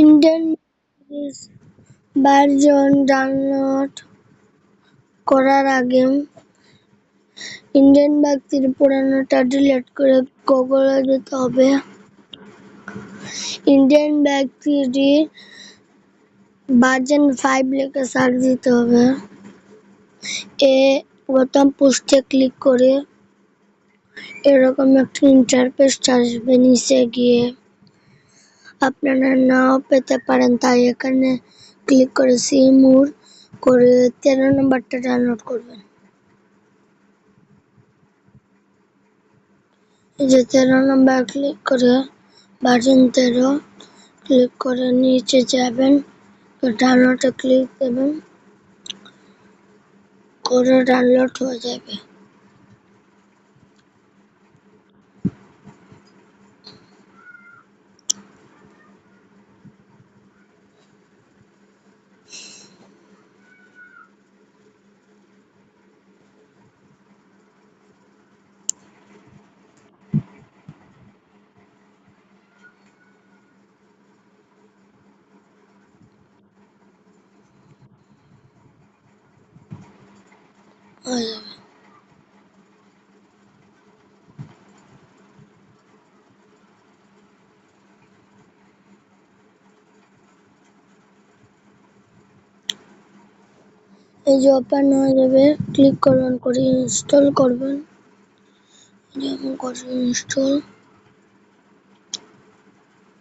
Indian version download করার আগে Indian ব্যক্তির পুরানোটা ডিলিট করে গুগলে যেতে হবে। ইন্ডিয়ান ব্যক্তিটি ভার্সন 5 লিখে সার্চ দিতে হবে। প্রথম পোস্টে ক্লিক করে এরকম একটা ইন্টারফেস আসবে। নিচে গিয়ে আপনারা নাও পেতে পারেন, তাই এখানে ক্লিক করে সি মোর করে 13 নম্বরটা ডাউনলোড করবেন। এই যে 13 নম্বর ক্লিক করে ভার্সন 13 ক্লিক করে নিচে যাবেন, তো ডাউনলোডে ক্লিক দেবেন, করে ডাউনলোড হয়ে যাবে। হয়ে যাবে। এই যে ওপেন হয়ে যাবে, ক্লিক করবেন, করে ইনস্টল করবেন। যেমন করে ইনস্টল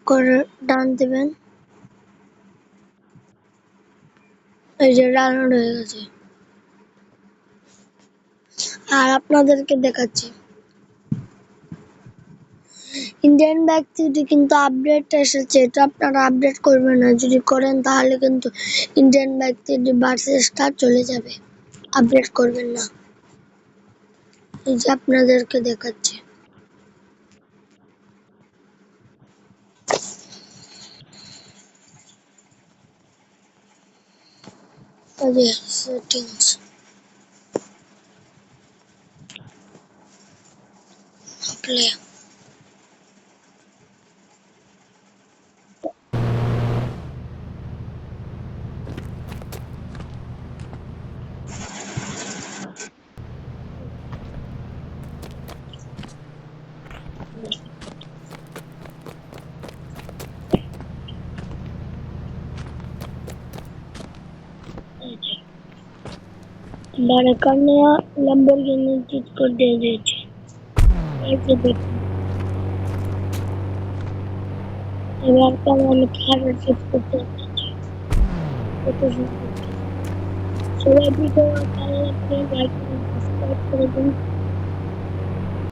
করে ডান দেবেন। এই যে ডাউনলোড হয়ে গেছে। আর আপনাদেরকে দেখাচ্ছি, ইন্ডিয়ান ব্যক্তিটি কিন্তু আপডেট এসেছে, এটা আপনারা আপডেট করবেন না। যদি করেন তাহলে কিন্তু ইন্ডিয়ান ব্যক্তিটি ভার্সেসটা চলে যাবে। আপডেট করবেন না। এই যে আপনাদেরকে দেখাচ্ছি। এই যে সেটিংস, প্লে। এবার এখানে ল্যাম্বরগিনি চিট কোড দিয়ে দিয়েছে। এই যে দেখুন, এবার আমি খারাপ চিট করতে যাচ্ছি। কত সুন্দর। সবাই ভিডিও ভালো লাগলে লাইক এবং সাবস্ক্রাইব করে দিন।